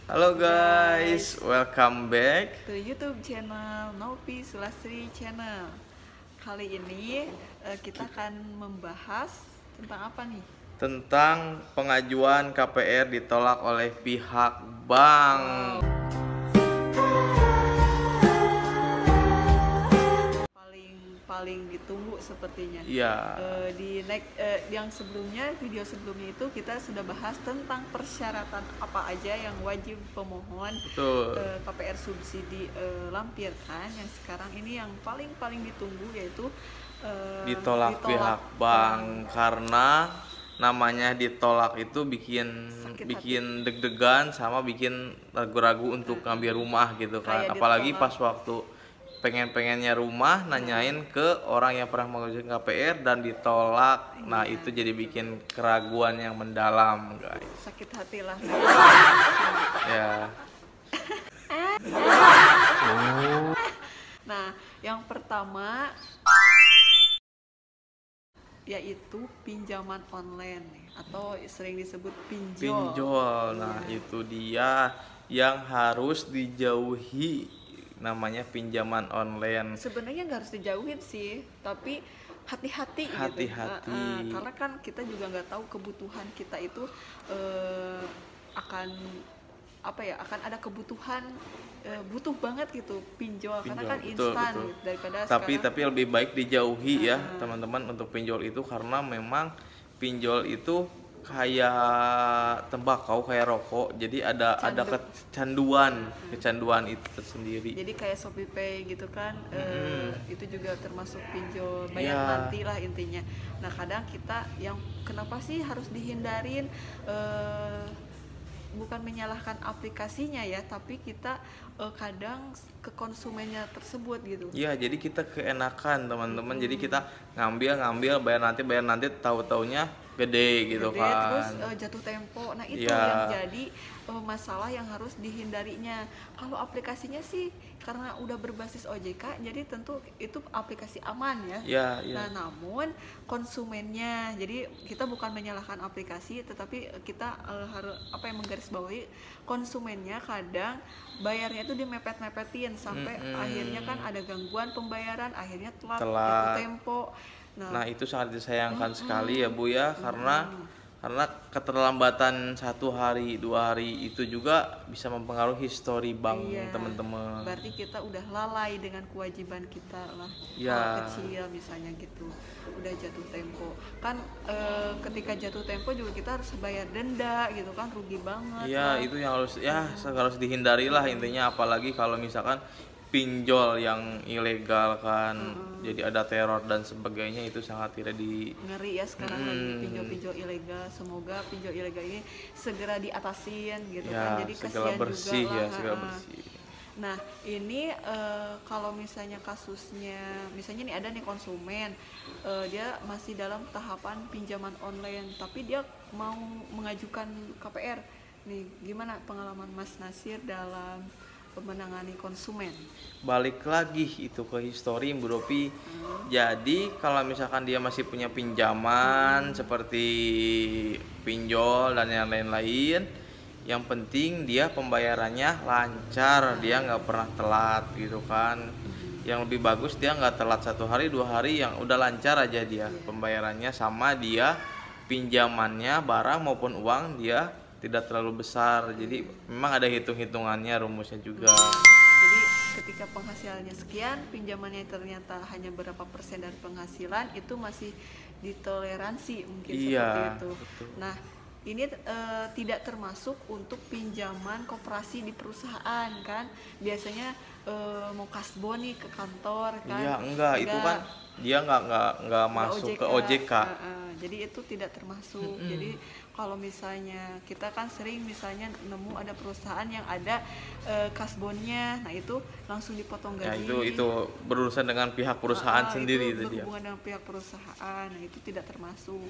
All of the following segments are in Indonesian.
Halo guys, welcome back to YouTube channel Novi Sulastri Channel. Kali ini kita akan membahas tentang apa nih? tentang pengajuan KPR ditolak oleh pihak bank. Paling ditunggu sepertinya. Iya. Yang sebelumnya, video sebelumnya itu kita sudah bahas tentang persyaratan apa aja yang wajib pemohon KPR subsidi lampirkan. Yang sekarang ini yang paling ditunggu yaitu ditolak pihak bank, karena namanya ditolak itu bikin deg-degan sama bikin ragu-ragu untuk ngambil rumah gitu kan. Apalagi pas waktu pengennya rumah nanyain ke orang yang pernah mengajukan KPR dan ditolak. Nah, itu jadi bikin keraguan yang mendalam, guys. Sakit hati lah. Ya. Nah, yang pertama yaitu pinjaman online atau sering disebut pinjol. Nah, itu dia yang harus dijauhi, namanya pinjaman online. Sebenarnya nggak harus dijauhin sih, tapi hati-hati gitu. Karena kan kita juga nggak tahu kebutuhan kita itu akan ada kebutuhan butuh banget gitu pinjol karena kan instan gitu, daripada tapi lebih baik dijauhi ya teman-teman untuk pinjol itu, karena memang pinjol itu kayak tembakau, kayak rokok, jadi ada kecanduan itu tersendiri. Jadi kayak Shopee Pay gitu kan, itu juga termasuk pinjol bayar nanti lah intinya. Nah, kadang kita yang kenapa sih harus dihindarin, bukan menyalahkan aplikasinya ya, tapi kita kadang ke konsumennya tersebut gitu. Iya, jadi kita keenakan teman-teman. Jadi kita ngambil bayar nanti tahu-taunya gede gitu kan. Terus jatuh tempo. Nah, itu yang jadi masalah yang harus dihindarinya. Kalau aplikasinya sih karena udah berbasis OJK, jadi tentu itu aplikasi aman ya. Nah, namun konsumennya, jadi kita bukan menyalahkan aplikasi, tetapi kita harus menggarisbawahi konsumennya kadang bayarnya itu dimepet-mepetin sampai akhirnya kan ada gangguan pembayaran, akhirnya telat. Jatuh tempo. Nah, itu sangat disayangkan sekali ya Bu ya, karena keterlambatan 1 hari 2 hari itu juga bisa mempengaruhi histori bank teman-teman. Berarti kita udah lalai dengan kewajiban kita lah. Kecil misalnya gitu, udah jatuh tempo kan, ketika jatuh tempo juga kita harus bayar denda gitu kan, rugi banget. Itu yang harus dihindari lah intinya, apalagi kalau misalkan pinjol yang ilegal kan, jadi ada teror dan sebagainya, itu sangat tidak ngeri ya sekarang lagi pinjol ilegal. Semoga pinjol ilegal ini segera diatasin gitu kan, jadi kasihan segera bersih. Nah, ini kalau misalnya kasusnya, misalnya nih ada nih konsumen, dia masih dalam tahapan pinjaman online tapi dia mau mengajukan KPR nih, gimana pengalaman Mas Nasir dalam menangani konsumen? Balik lagi itu ke histori Bu Ropi. Jadi kalau misalkan dia masih punya pinjaman seperti pinjol dan yang lain-lain, yang penting dia pembayarannya lancar, dia nggak pernah telat gitu kan. Yang lebih bagus dia nggak telat 1 hari 2 hari, yang udah lancar aja dia pembayarannya, sama dia pinjamannya barang maupun uang dia tidak terlalu besar. Jadi memang ada hitung-hitungannya, rumusnya juga. Jadi ketika penghasilannya sekian, pinjamannya ternyata hanya berapa persen dari penghasilan, itu masih ditoleransi mungkin seperti itu. Betul. Nah, ini tidak termasuk untuk pinjaman koperasi di perusahaan kan. Biasanya mau kasbon nih ke kantor kan. Itu kan dia nggak masuk ke OJK. Jadi itu tidak termasuk. Jadi kalau misalnya kita kan sering misalnya nemu ada perusahaan yang ada kasbonnya, nah itu langsung dipotong gaji. Itu berurusan dengan pihak perusahaan sendiri, itu berhubungan dengan pihak perusahaan. Nah, itu tidak termasuk.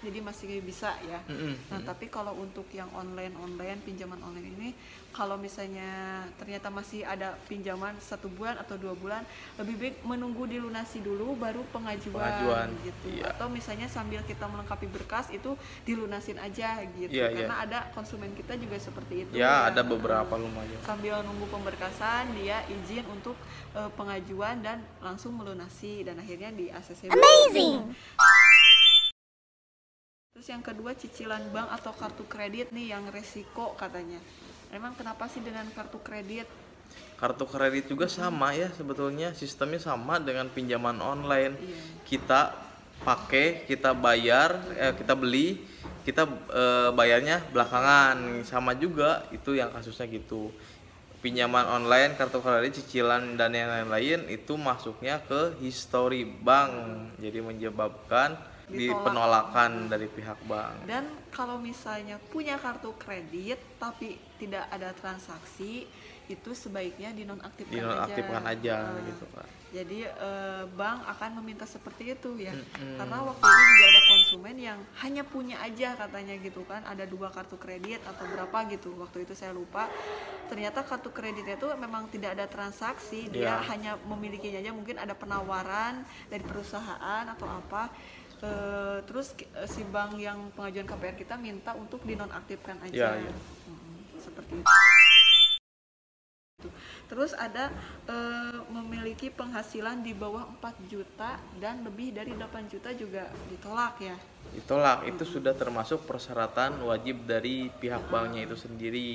Jadi masih bisa ya. Nah, tapi kalau untuk yang online pinjaman online ini, kalau misalnya ternyata masih ada pinjaman 1 bulan atau 2 bulan, lebih baik menunggu dilunasi dulu baru pengajuan gitu. Atau misalnya sambil kita melengkapi berkas itu dilunasin aja aja gitu. Karena ada konsumen kita juga seperti itu ya, ada beberapa lumayan sambil nunggu pemberkasan dia izin untuk pengajuan dan langsung melunasi dan akhirnya di ACC. Amazing. Terus yang kedua cicilan bank atau kartu kredit nih yang resiko katanya. Emang kenapa sih dengan kartu kredit? Kartu kredit juga sama ya, sebetulnya sistemnya sama dengan pinjaman online. Kita pakai, kita bayar, kita beli, kita bayarnya belakangan. Sama juga itu yang kasusnya gitu. Pinjaman online, kartu kredit, cicilan dan yang lain-lain itu masuknya ke history bank. Jadi menyebabkan penolakan dari pihak bank. Dan kalau misalnya punya kartu kredit tapi tidak ada transaksi, itu sebaiknya dinonaktifkan aja. Gitu Pak. Jadi bank akan meminta seperti itu ya. Karena waktu itu juga ada konsumen yang hanya punya aja katanya gitu kan, ada 2 kartu kredit atau berapa gitu. Waktu itu saya lupa. Ternyata kartu kreditnya itu memang tidak ada transaksi, dia hanya memilikinya aja, mungkin ada penawaran dari perusahaan atau apa. Terus si bank yang pengajuan KPR kita minta untuk dinonaktifkan aja. Seperti itu. Terus ada memiliki penghasilan di bawah 4 juta dan lebih dari 8 juta juga ditolak ya. Ditolak, itu sudah termasuk persyaratan wajib dari pihak banknya itu sendiri.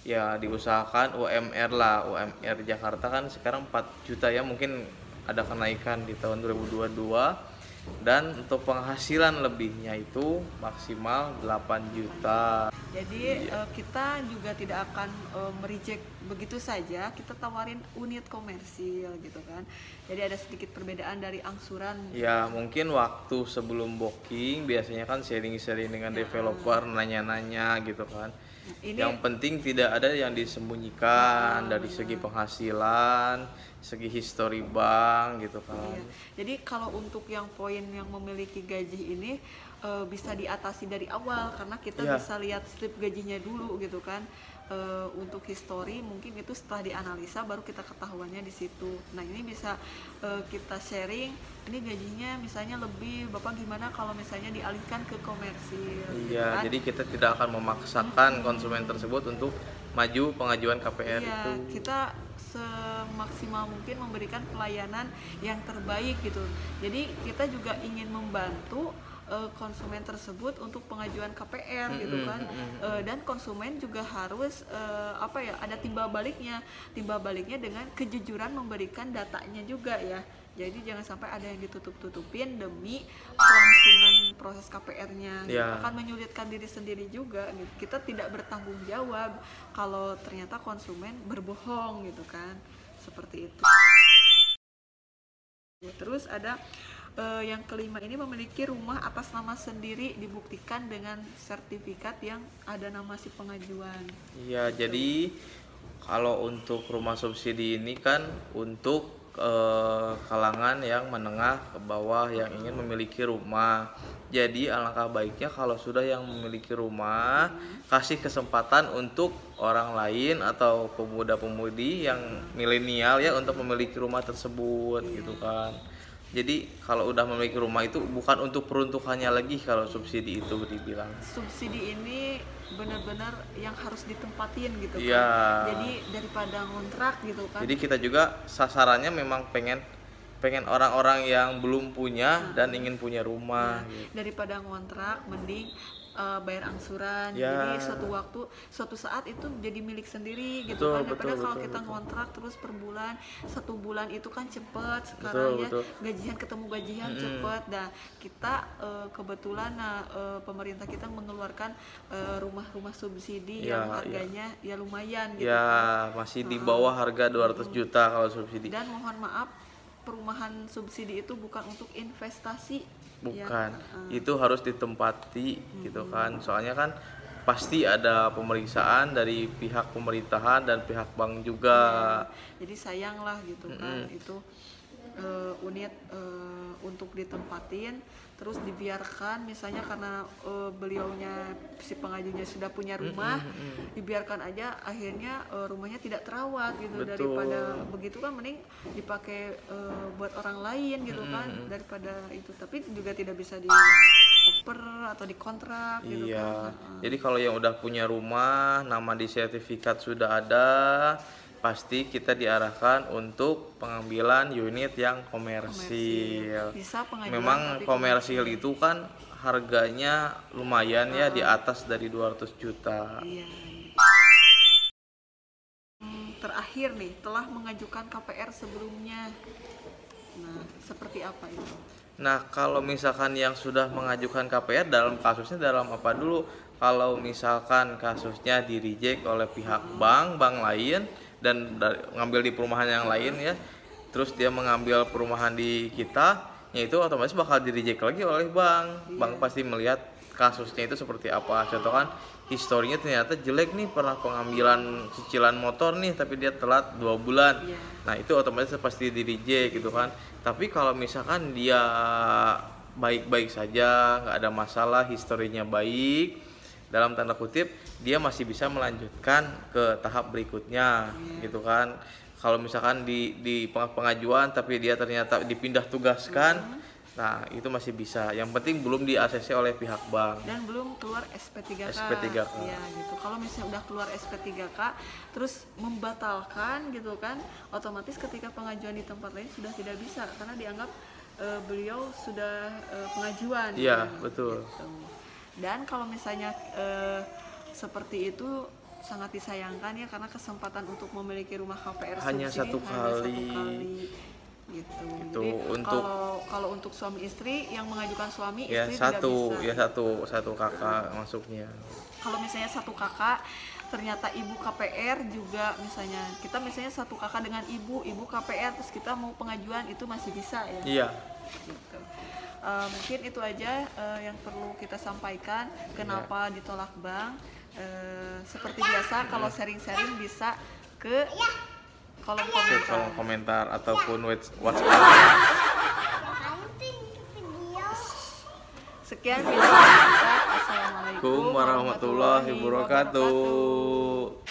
Ya diusahakan UMR lah, UMR Jakarta kan sekarang 4 juta ya, mungkin ada kenaikan di tahun 2022. Dan untuk penghasilan lebihnya itu maksimal 8 juta. Jadi kita juga tidak akan mereject begitu saja, kita tawarin unit komersil gitu kan. Jadi ada sedikit perbedaan dari angsuran. Ya mungkin waktu sebelum booking biasanya kan sharing-sharing dengan developer, nanya-nanya gitu kan. Yang penting tidak ada yang disembunyikan dari segi penghasilan, segi history bank gitu kan. Jadi kalau untuk yang poin yang memiliki gaji ini bisa diatasi dari awal karena kita bisa lihat slip gajinya dulu gitu kan. Untuk history mungkin itu setelah dianalisa baru kita ketahuannya di situ. Nah ini bisa kita sharing, ini gajinya misalnya lebih, Bapak gimana kalau misalnya dialihkan ke komersil. Iya, kan? Jadi kita tidak akan memaksakan konsumen tersebut untuk maju pengajuan KPR itu. Kita semaksimal mungkin memberikan pelayanan yang terbaik gitu. Jadi kita juga ingin membantu konsumen tersebut untuk pengajuan KPR gitu kan. Dan konsumen juga harus ada timbal baliknya dengan kejujuran memberikan datanya juga ya. Jadi jangan sampai ada yang ditutup-tutupin demi kelangsungan proses KPR-nya. Akan menyulitkan diri sendiri juga gitu. Kita tidak bertanggung jawab kalau ternyata konsumen berbohong gitu kan. Seperti itu. Terus ada yang kelima ini memiliki rumah atas nama sendiri dibuktikan dengan sertifikat yang ada nama si pengajuan. Iya, jadi kalau untuk rumah subsidi ini kan untuk kalangan yang menengah ke bawah yang ingin memiliki rumah. Jadi alangkah baiknya kalau sudah yang memiliki rumah kasih kesempatan untuk orang lain atau pemuda-pemudi yang milenial ya untuk memiliki rumah tersebut gitu kan. Jadi kalau udah memiliki rumah itu bukan untuk peruntukannya lagi kalau subsidi itu dibilang. Subsidi ini benar-benar yang harus ditempatin gitu kan. Jadi daripada ngontrak gitu kan. Jadi kita juga sasarannya memang pengen orang-orang yang belum punya dan ingin punya rumah. Gitu. Daripada ngontrak mending bayar angsuran. Jadi suatu saat itu jadi milik sendiri gitu kan. Daripada kalau kita ngontrak terus per bulan, 1 bulan itu kan cepet sekarang gajian ketemu gajian cepet. Nah kita kebetulan pemerintah kita mengeluarkan rumah-rumah subsidi yang harganya ya lumayan gitu kan. Masih di bawah harga 200 juta kalau subsidi. Dan mohon maaf, perumahan subsidi itu bukan untuk investasi. Bukan, itu harus ditempati gitu kan. Soalnya kan pasti ada pemeriksaan dari pihak pemerintahan dan pihak bank juga. Jadi sayang lah gitu kan itu unit untuk ditempatin terus dibiarkan misalnya karena beliaunya si pengajunya sudah punya rumah dibiarkan aja akhirnya rumahnya tidak terawat gitu. Daripada begitu kan mending dipakai buat orang lain gitu kan daripada itu, tapi juga tidak bisa per atau di kontrak gitu iya. kan. Jadi kalau yang udah punya rumah, nama di sertifikat sudah ada, pasti kita diarahkan untuk pengambilan unit yang komersil. Bisa pengajuan, memang komersil itu kan harganya lumayan ya, di atas dari 200 juta. Iya. Terakhir nih, telah mengajukan KPR sebelumnya. Nah, seperti apa itu? Nah, kalau misalkan yang sudah mengajukan KPR, dalam kasusnya dalam apa dulu? Kalau misalkan kasusnya di reject oleh pihak bank lain dan ngambil di perumahan yang lain ya, terus dia mengambil perumahan di kita, ya itu otomatis bakal di reject lagi oleh bank. Bank pasti melihat kasusnya itu seperti apa. Contoh kan, historinya ternyata jelek nih, pernah pengambilan cicilan motor nih tapi dia telat 2 bulan. Nah itu otomatis pasti di reject gitu kan. Tapi kalau misalkan dia baik-baik saja, nggak ada masalah, historinya baik, dalam tanda kutip dia masih bisa melanjutkan ke tahap berikutnya gitu kan. Kalau misalkan di pengajuan tapi dia ternyata dipindah tugaskan, nah itu masih bisa. Yang penting belum di ACC oleh pihak bank dan belum keluar SP3K. Ya gitu. Kalau misalnya udah keluar SP3K terus membatalkan gitu kan, otomatis ketika pengajuan di tempat lain sudah tidak bisa karena dianggap beliau sudah pengajuan. Iya, betul. Gitu. Dan kalau misalnya seperti itu sangat disayangkan ya, karena kesempatan untuk memiliki rumah KPR hanya satu kali. Gitu. Itu jadi untuk kalau untuk suami istri yang mengajukan suami ya istri satu tidak bisa. satu kakak masuknya. Kalau misalnya satu kakak ternyata ibu KPR juga, misalnya kita satu kakak dengan ibu KPR terus kita mau pengajuan, itu masih bisa ya. Iya. Gitu. Mungkin itu aja yang perlu kita sampaikan kenapa ditolak bank. Seperti biasa kalau sharing-sharing bisa ke kolom komentar ataupun WhatsApp. Sekian video kita. Assalamualaikum warahmatullahi wabarakatuh.